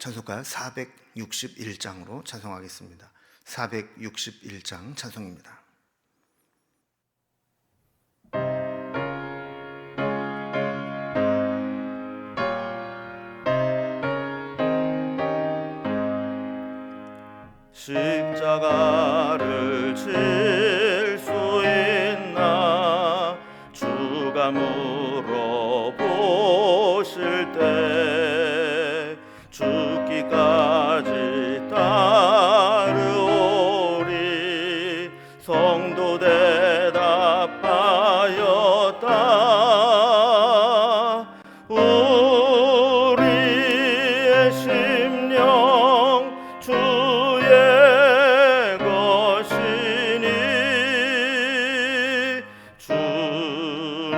찬송가 461장으로 찬송하겠습니다. 461장 찬송입니다. 십자가를 질 수 있나 주가 물어보실 때 죽기까지 따르오리 성도 대답하였다. 우리의 심령 주의 것이니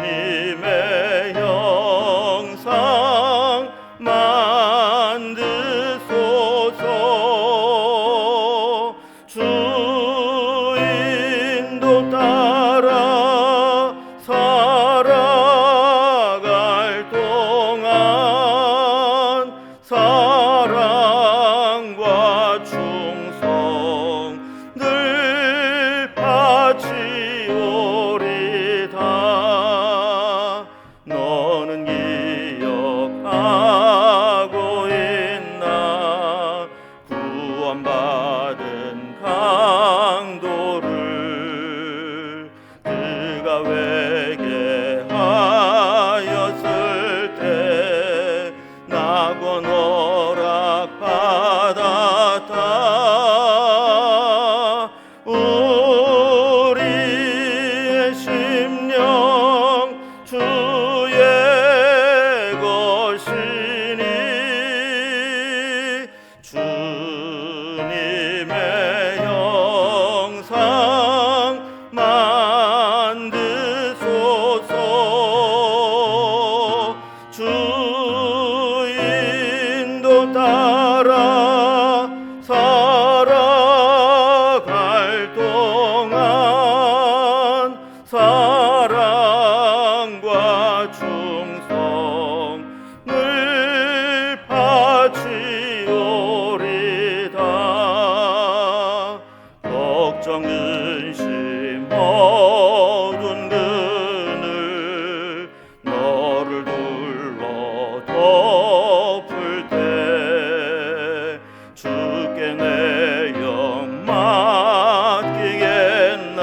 주님의 형상 만드소서. 주인도 따라 살아갈 동안 사랑과 충성 늘 바치오리다. 너는 기억하고 있나 구원받은 강도를 그가 회개하였을 때 낙원 허락받았다. 우리의 심령 주의 것이니 주님의 형상 만드소서. 주인도 따라 살아갈 동안 사랑과 충성 늘 바치오리다. 걱정 근심 어두운 그늘 너를 둘러 덮을 때 주께 내 영 맡기겠나.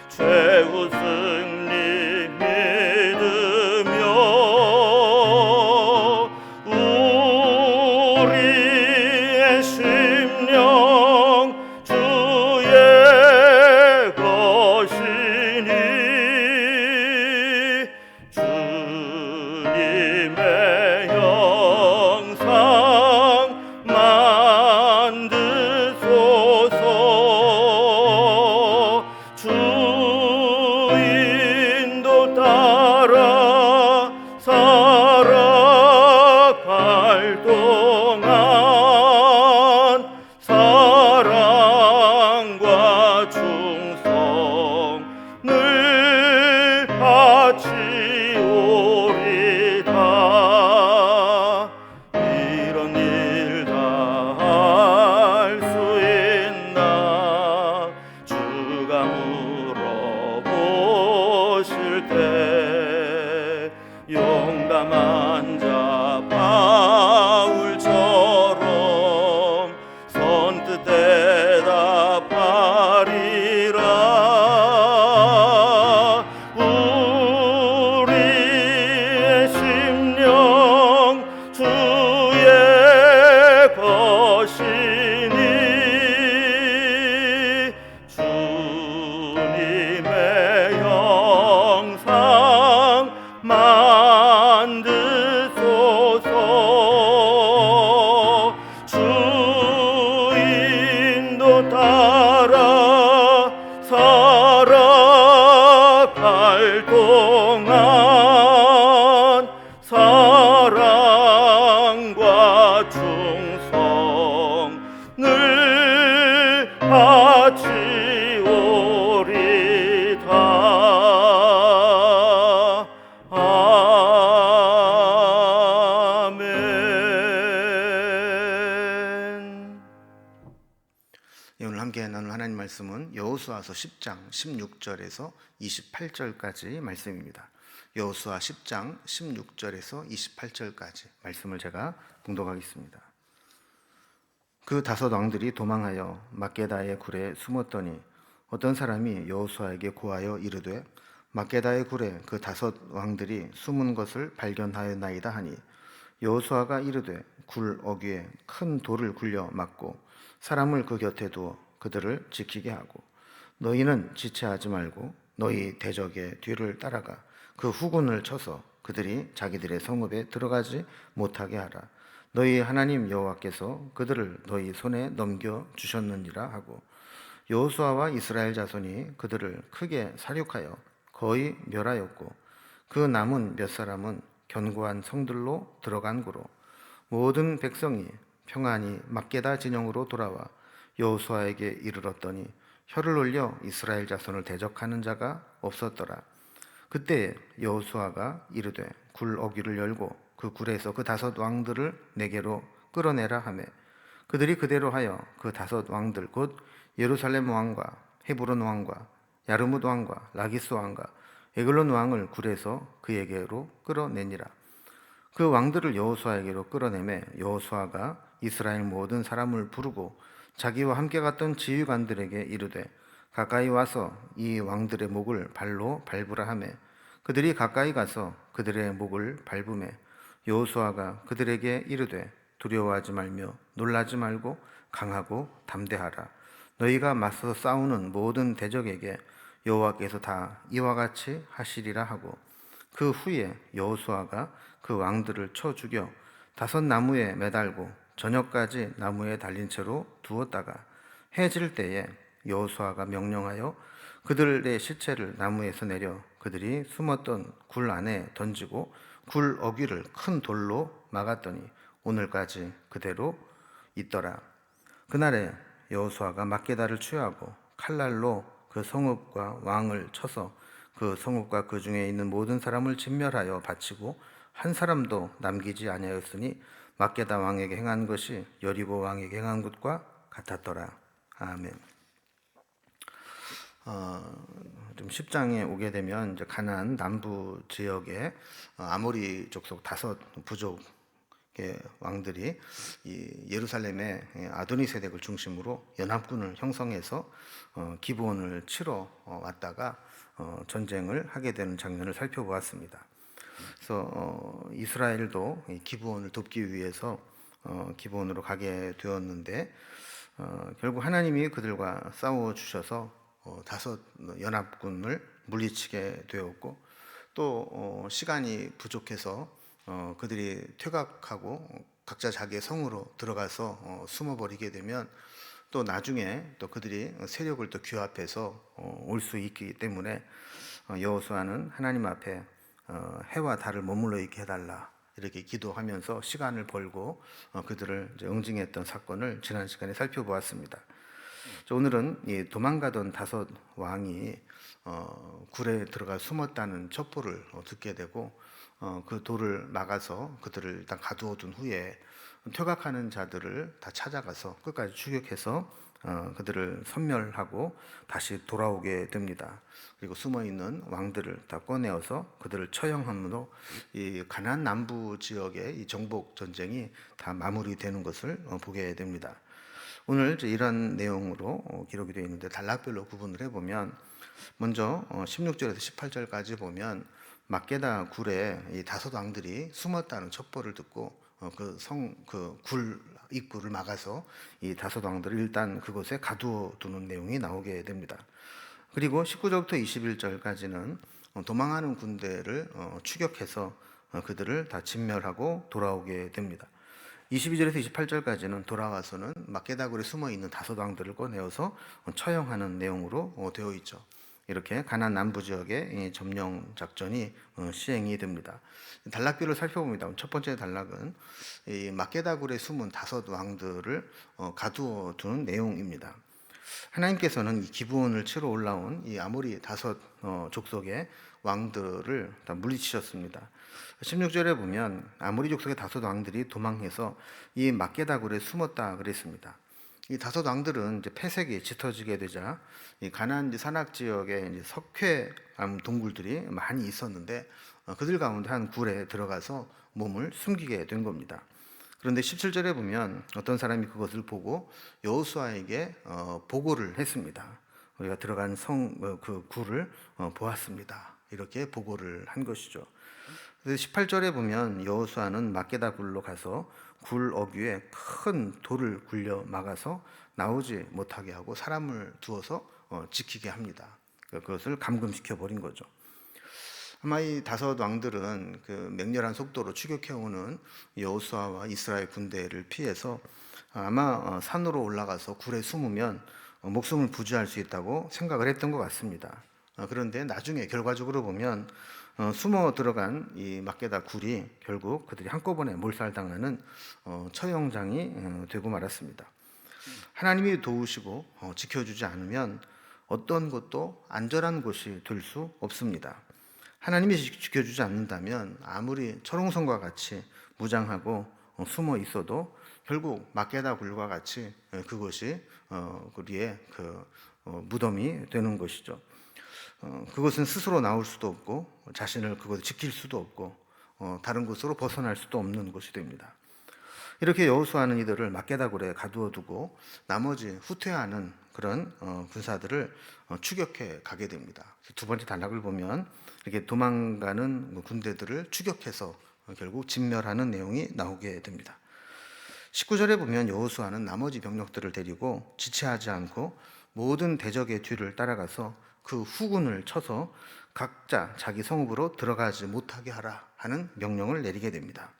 최후 승리 믿으며 우리의 심령 주의 것이니 주님의 형상 만드소서. 주인도 따라 살아갈 동안 사랑과 충성 늘 바치오리다. 이런 일 다 할 수 있나 주가 물어보실 때 용감한 자 바울처럼 선뜻 대답하리라. 우리의 심령 주의 것이니 주님의 형상 만드 여호수아서 10장 16절에서 28절까지 말씀입니다. 여호수아 10장 16절에서 28절까지 말씀을 제가 봉독하겠습니다. 그 다섯 왕들이 도망하여 막게다의 굴에 숨었더니 어떤 사람이 여호수아에게 고하여 이르되 막게다의 굴에 그 다섯 왕들이 숨은 것을 발견하였나이다 하니 여호수아가 이르되 굴 어귀에 큰 돌을 굴려 막고 사람을 그 곁에 두어 그들을 지키게 하고 너희는 지체하지 말고 너희 대적의 뒤를 따라가 그 후군을 쳐서 그들이 자기들의 성읍에 들어가지 못하게 하라. 너희 하나님 여호와께서 그들을 너희 손에 넘겨 주셨느니라 하고 여호수아와 이스라엘 자손이 그들을 크게 사륙하여 거의 멸하였고 그 남은 몇 사람은 견고한 성들로 들어간 고로 모든 백성이 평안히 막게다 진영으로 돌아와 여호수아에게 이르렀더니 혀를 올려 이스라엘 자손을 대적하는 자가 없었더라. 그때 여호수아가 이르되 굴 어귀를 열고 그 굴에서 그 다섯 왕들을 내게로 끌어내라 하매 그들이 그대로 하여 그 다섯 왕들 곧 예루살렘 왕과 헤브론 왕과 야르뭇 왕과 라기스 왕과 에글론 왕을 굴에서 그에게로 끌어내니라. 그 왕들을 여호수아에게로 끌어내매 여호수아가 이스라엘 모든 사람을 부르고 자기와 함께 갔던 지휘관들에게 이르되 가까이 와서 이 왕들의 목을 발로 밟으라 하매 그들이 가까이 가서 그들의 목을 밟으매 여호수아가 그들에게 이르되 두려워하지 말며 놀라지 말고 강하고 담대하라. 너희가 맞서 싸우는 모든 대적에게 여호와께서 다 이와 같이 하시리라 하고 그 후에 여호수아가 그 왕들을 쳐 죽여 다섯 나무에 매달고 저녁까지 나무에 달린 채로 두었다가 해질 때에 여호수아가 명령하여 그들의 시체를 나무에서 내려 그들이 숨었던 굴 안에 던지고 굴 어귀를 큰 돌로 막았더니 오늘까지 그대로 있더라. 그날에 여호수아가 막게다를 취하고 칼날로 그 성읍과 왕을 쳐서 그 성읍과 그 중에 있는 모든 사람을 진멸하여 바치고 한 사람도 남기지 아니하였으니 막게다 왕에게 행한 것이 여리고 왕에게 행한 것과 같았더라. 아멘. 좀 10장에 오게 되면 이제 가나안 남부 지역에 아모리 족속 다섯 부족의 왕들이 이 예루살렘의 아도니세덱을 중심으로 연합군을 형성해서 기브온을 치러 왔다가 전쟁을 하게 되는 장면을 살펴보았습니다. 그래서 이스라엘도 기브온을 돕기 위해서 기브온으로 가게 되었는데 결국 하나님이 그들과 싸워 주셔서 다섯 연합군을 물리치게 되었고 또 시간이 부족해서 그들이 퇴각하고 각자 자기의 성으로 들어가서 숨어버리게 되면 또 나중에 또 그들이 세력을 또 규합해서 올 수 있기 때문에 여호수아는 하나님 앞에 해와 달을 머물러 있게 해달라 이렇게 기도하면서 시간을 벌고 그들을 이제 응징했던 사건을 지난 시간에 살펴보았습니다. 오늘은 이 도망가던 다섯 왕이 굴에 들어가 숨었다는 첩보를 듣게 되고 그 돌을 막아서 그들을 일단 가두어둔 후에 퇴각하는 자들을 다 찾아가서 끝까지 추격해서 그들을 섬멸하고 다시 돌아오게 됩니다. 그리고 숨어있는 왕들을 다 꺼내어서 그들을 처형함으로 이 가나안 남부 지역의 이 정복 전쟁이 다 마무리되는 것을 보게 됩니다. 오늘 이런 내용으로 기록이 되어 있는데 단락별로 구분을 해보면 먼저 16절에서 18절까지 보면 막게다 굴에 이 다섯 왕들이 숨었다는 첩보를 듣고 그 굴 입구를 막아서 이 다섯 왕들을 일단 그곳에 가두어 두는 내용이 나오게 됩니다. 그리고 19절부터 21절까지는 도망하는 군대를 추격해서 그들을 다 진멸하고 돌아오게 됩니다. 22절에서 28절까지는 돌아와서는 막게다 굴에 숨어있는 다섯 왕들을 꺼내어서 처형하는 내용으로 되어 있죠. 이렇게 가나안 남부 지역의 점령 작전이 시행이 됩니다. 단락별로 살펴봅니다. 첫 번째 단락은 이 막게다 굴에 숨은 다섯 왕들을 가두어 두는 내용입니다. 하나님께서는 이 기브온을 치러 올라온 이 아모리 다섯 족속의 왕들을 다 물리치셨습니다. 16절에 보면 아모리 족속의 다섯 왕들이 도망해서 이 막게다 굴에 숨었다 그랬습니다. 이 다섯 왕들은 이제 패색이 짙어지게 되자 이 가나안 산악 지역에 이제 석회암 동굴들이 많이 있었는데 그들 가운데 한 굴에 들어가서 몸을 숨기게 된 겁니다. 그런데 17절에 보면 어떤 사람이 그것을 보고 여호수아에게 보고를 했습니다. 우리가 들어간 그 굴을 보았습니다. 이렇게 보고를 한 것이죠. 그래서 18절에 보면 여호수아는 막게다 굴로 가서 굴 어귀에 큰 돌을 굴려 막아서 나오지 못하게 하고 사람을 두어서 지키게 합니다. 그것을 감금시켜 버린 거죠. 아마 이 다섯 왕들은 그 맹렬한 속도로 추격해오는 여호수아와 이스라엘 군대를 피해서 아마 산으로 올라가서 굴에 숨으면 목숨을 부지할 수 있다고 생각을 했던 것 같습니다. 그런데 나중에 결과적으로 보면 숨어 들어간 이 막게다 굴이 결국 그들이 한꺼번에 몰살당하는 처형장이 되고 말았습니다. 하나님이 도우시고 지켜주지 않으면 어떤 곳도 안전한 곳이 될 수 없습니다. 하나님이 지켜주지 않는다면 아무리 철옹성과 같이 무장하고 숨어 있어도 결국 막게다 굴과 같이 그것이 우리의 그 무덤이 되는 것이죠. 그것은 스스로 나올 수도 없고 자신을 그것을 지킬 수도 없고 다른 곳으로 벗어날 수도 없는 것이 됩니다. 이렇게 여호수아는 이들을 막게다 굴에 가두어 두고 나머지 후퇴하는 그런 군사들을 추격해 가게 됩니다. 두 번째 단락을 보면 이렇게 도망가는 군대들을 추격해서 결국 진멸하는 내용이 나오게 됩니다. 19절에 보면 여호수아는 나머지 병력들을 데리고 지체하지 않고 모든 대적의 뒤를 따라가서 그 후군을 쳐서 각자 자기 성읍으로 들어가지 못하게 하라 하는 명령을 내리게 됩니다.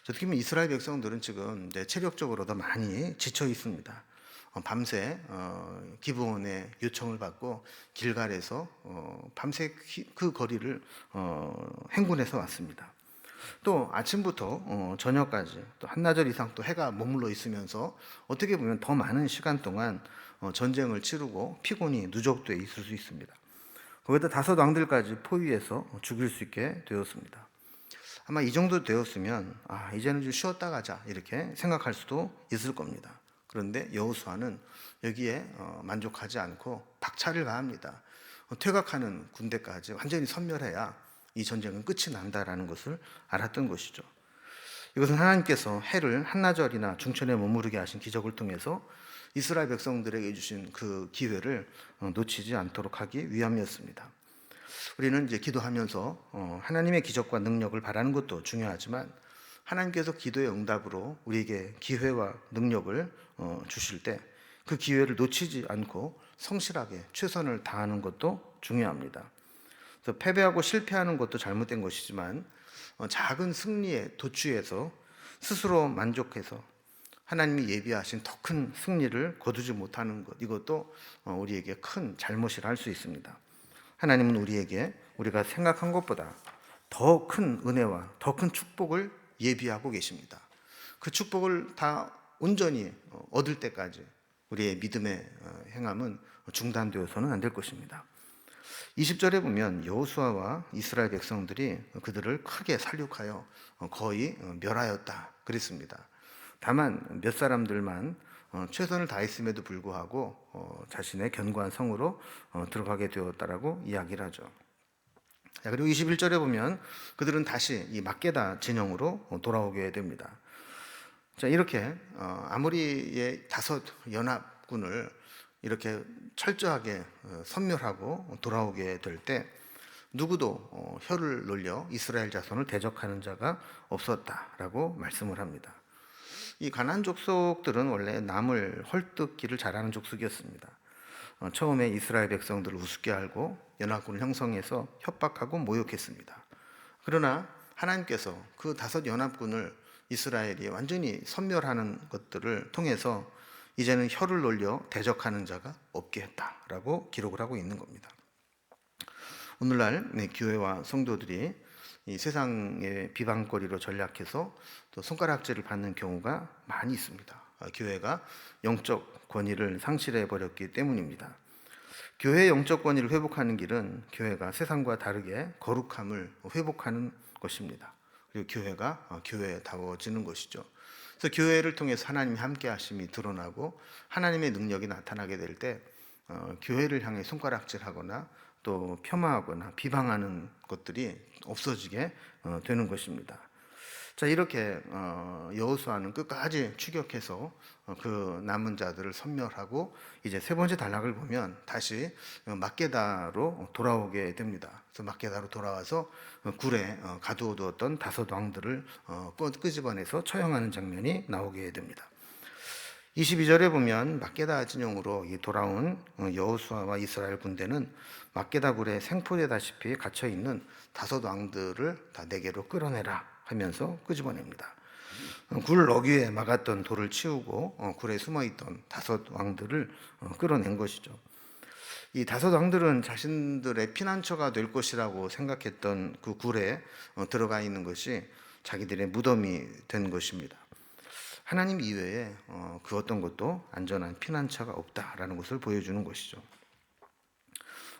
특히 이스라엘 백성들은 지금 이제 체력적으로도 많이 지쳐 있습니다. 밤새 기브온의 요청을 받고 길갈에서 밤새 그 거리를 행군해서 왔습니다. 또 아침부터 저녁까지 또 한나절 이상 또 해가 머물러 있으면서 어떻게 보면 더 많은 시간 동안 전쟁을 치르고 피곤이 누적돼 있을 수 있습니다. 거기다 다섯 왕들까지 포위해서 죽일 수 있게 되었습니다. 아마 이 정도 되었으면 이제는 좀 쉬었다 가자 이렇게 생각할 수도 있을 겁니다. 그런데 여호수아는 여기에 만족하지 않고 박차를 가합니다. 퇴각하는 군대까지 완전히 섬멸해야 이 전쟁은 끝이 난다라는 것을 알았던 것이죠. 이것은 하나님께서 해를 한나절이나 중천에 머무르게 하신 기적을 통해서 이스라엘 백성들에게 주신 그 기회를 놓치지 않도록 하기 위함이었습니다. 우리는 이제 기도하면서 하나님의 기적과 능력을 바라는 것도 중요하지만 하나님께서 기도의 응답으로 우리에게 기회와 능력을 주실 때 그 기회를 놓치지 않고 성실하게 최선을 다하는 것도 중요합니다. 그래서 패배하고 실패하는 것도 잘못된 것이지만 작은 승리에 도취해서 스스로 만족해서 하나님이 예비하신 더 큰 승리를 거두지 못하는 것, 이것도 우리에게 큰 잘못이라 할 수 있습니다. 하나님은 우리에게 우리가 생각한 것보다 더 큰 은혜와 더 큰 축복을 예비하고 계십니다. 그 축복을 다 온전히 얻을 때까지 우리의 믿음의 행함은 중단되어서는 안 될 것입니다. 20절에 보면 여호수아와 이스라엘 백성들이 그들을 크게 살육하여 거의 멸하였다 그랬습니다. 다만 몇 사람들만 최선을 다했음에도 불구하고 자신의 견고한 성으로 들어가게 되었다라고 이야기를 하죠. 그리고 21절에 보면 그들은 다시 이 막게다 진영으로 돌아오게 됩니다. 자, 이렇게 아모리의 다섯 연합군을 이렇게 철저하게 섬멸하고 돌아오게 될 때 누구도 혀를 놀려 이스라엘 자손을 대적하는 자가 없었다라고 말씀을 합니다. 이 가나안 족속들은 원래 남을 헐뜯기를 잘하는 족속이었습니다. 처음에 이스라엘 백성들을 우습게 알고 연합군을 형성해서 협박하고 모욕했습니다. 그러나 하나님께서 그 다섯 연합군을 이스라엘이 완전히 섬멸하는 것들을 통해서 이제는 혀를 놀려 대적하는 자가 없게 했다라고 기록을 하고 있는 겁니다. 오늘날 교회와 성도들이 이 세상의 비방거리로 전략해서 또 손가락질을 받는 경우가 많이 있습니다. 교회가 영적 권위를 상실해 버렸기 때문입니다. 교회의 영적 권위를 회복하는 길은 교회가 세상과 다르게 거룩함을 회복하는 것입니다. 그리고 교회가 교회다워지는 것이죠. 그래서 교회를 통해서 하나님의 함께 하심이 드러나고 하나님의 능력이 나타나게 될 때 교회를 향해 손가락질하거나 또 폄하하거나 비방하는 것들이 없어지게 되는 것입니다. 자, 이렇게 여호수아는 끝까지 추격해서 그 남은 자들을 섬멸하고 이제 세 번째 단락을 보면 다시 막게다로 돌아오게 됩니다. 그래서 막게다로 돌아와서 굴에 가두어두었던 다섯 왕들을 끄집어내서 처형하는 장면이 나오게 됩니다. 22절에 보면 막게다 진영으로 돌아온 여호수아와 이스라엘 군대는 막게다 굴에 생포되다시피 갇혀 있는 다섯 왕들을 다 내게로 끌어내라 하면서 끄집어냅니다. 굴 어귀에 막았던 돌을 치우고 굴에 숨어있던 다섯 왕들을 끌어낸 것이죠. 이 다섯 왕들은 자신들의 피난처가 될 것이라고 생각했던 그 굴에 들어가 있는 것이 자기들의 무덤이 된 것입니다. 하나님 이외에 그 어떤 것도 안전한 피난처가 없다라는 것을 보여주는 것이죠.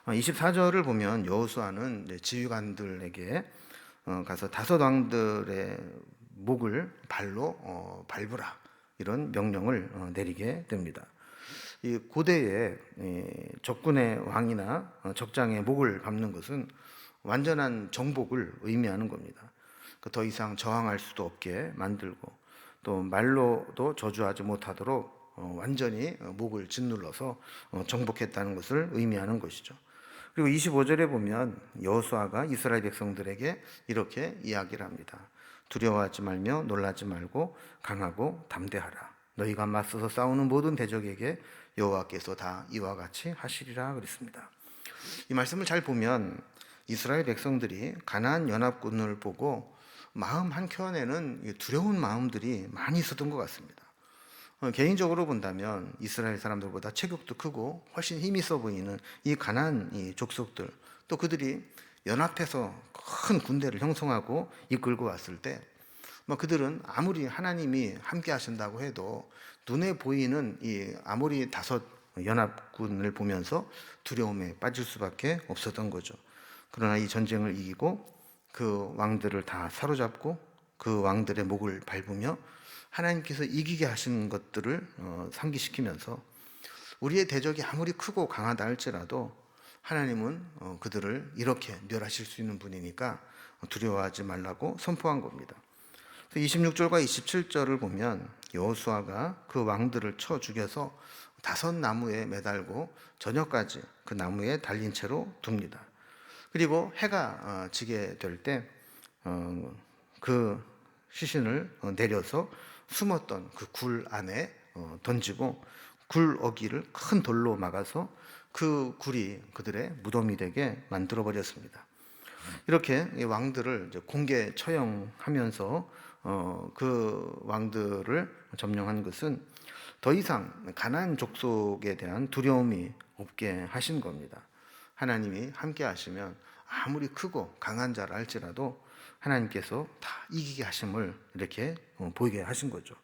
24절을 보면 여호수아는 지휘관들에게 가서 다섯 왕들의 목을 발로 밟으라 이런 명령을 내리게 됩니다. 이 고대에 적군의 왕이나 적장의 목을 밟는 것은 완전한 정복을 의미하는 겁니다. 더 이상 저항할 수도 없게 만들고 또 말로도 저주하지 못하도록 완전히 목을 짓눌러서 정복했다는 것을 의미하는 것이죠. 그리고 25절에 보면 여호수아가 이스라엘 백성들에게 이렇게 이야기를 합니다. 두려워하지 말며 놀라지 말고 강하고 담대하라. 너희가 맞서서 싸우는 모든 대적에게 여호와께서 다 이와 같이 하시리라 그랬습니다. 이 말씀을 잘 보면 이스라엘 백성들이 가나안 연합군을 보고 마음 한켠에는 두려운 마음들이 많이 있었던 것 같습니다. 개인적으로 본다면 이스라엘 사람들보다 체격도 크고 훨씬 힘이 있어 보이는 이 가나안 이 족속들, 또 그들이 연합해서 큰 군대를 형성하고 이끌고 왔을 때 그들은 아무리 하나님이 함께 하신다고 해도 눈에 보이는 이 아모리 다섯 연합군을 보면서 두려움에 빠질 수밖에 없었던 거죠. 그러나 이 전쟁을 이기고 그 왕들을 다 사로잡고 그 왕들의 목을 밟으며 하나님께서 이기게 하신 것들을 상기시키면서 우리의 대적이 아무리 크고 강하다 할지라도 하나님은 그들을 이렇게 멸하실 수 있는 분이니까 두려워하지 말라고 선포한 겁니다. 26절과 27절을 보면 여호수아가 그 왕들을 쳐 죽여서 다섯 나무에 매달고 저녁까지 그 나무에 달린 채로 둡니다. 그리고 해가 지게 될 때 그 시신을 내려서 숨었던 그 굴 안에 던지고 굴 어귀를 큰 돌로 막아서 그 굴이 그들의 무덤이 되게 만들어 버렸습니다. 이렇게 이 왕들을 이제 공개 처형하면서 그 왕들을 점령한 것은 더 이상 가나안 족속에 대한 두려움이 없게 하신 겁니다. 하나님이 함께 하시면 아무리 크고 강한 자라 할지라도 하나님께서 다 이기게 하심을 이렇게 보이게 하신 거죠.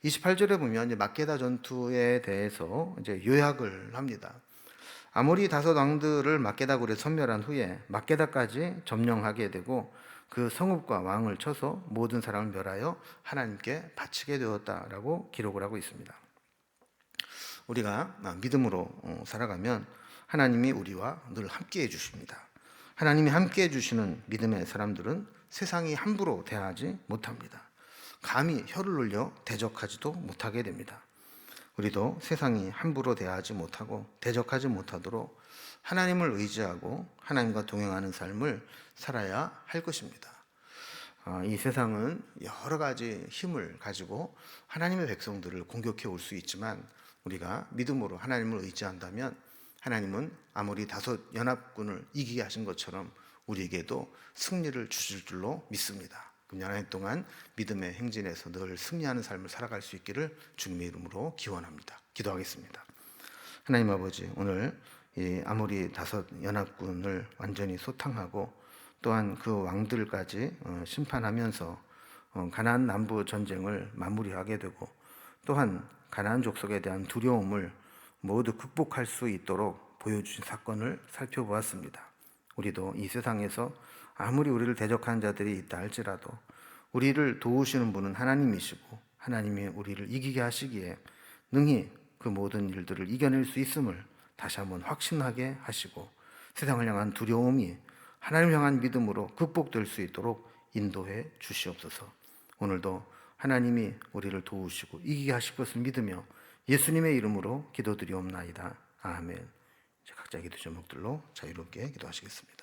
28절에 보면 이제 막게다 전투에 대해서 이제 요약을 합니다. 아모리 다섯 왕들을 막게다 굴에 섬멸한 후에 막게다까지 점령하게 되고 그 성읍과 왕을 쳐서 모든 사람을 멸하여 하나님께 바치게 되었다라고 기록을 하고 있습니다. 우리가 믿음으로 살아가면 하나님이 우리와 늘 함께 해주십니다. 하나님이 함께 해주시는 믿음의 사람들은 세상이 함부로 대하지 못합니다. 감히 혀를 눌려 대적하지도 못하게 됩니다. 우리도 세상이 함부로 대하지 못하고 대적하지 못하도록 하나님을 의지하고 하나님과 동행하는 삶을 살아야 할 것입니다. 이 세상은 여러 가지 힘을 가지고 하나님의 백성들을 공격해 올 수 있지만 우리가 믿음으로 하나님을 의지한다면 하나님은 아무리 다섯 연합군을 이기게 하신 것처럼 우리에게도 승리를 주실 줄로 믿습니다. 금년 한 해 동안 믿음의 행진에서 늘 승리하는 삶을 살아갈 수 있기를 주님의 이름으로 기원합니다. 기도하겠습니다. 하나님 아버지, 오늘 이 아모리 다섯 연합군을 완전히 소탕하고 또한 그 왕들까지 심판하면서 가나안 남부 전쟁을 마무리하게 되고 또한 가나안 족속에 대한 두려움을 모두 극복할 수 있도록 보여주신 사건을 살펴보았습니다. 우리도 이 세상에서 아무리 우리를 대적하는 자들이 있다 할지라도 우리를 도우시는 분은 하나님이시고 하나님이 우리를 이기게 하시기에 능히 그 모든 일들을 이겨낼 수 있음을 다시 한번 확신하게 하시고 세상을 향한 두려움이 하나님을 향한 믿음으로 극복될 수 있도록 인도해 주시옵소서. 오늘도 하나님이 우리를 도우시고 이기게 하실 것을 믿으며 예수님의 이름으로 기도드리옵나이다. 아멘. 각자 기도 제목들로 자유롭게 기도하시겠습니다.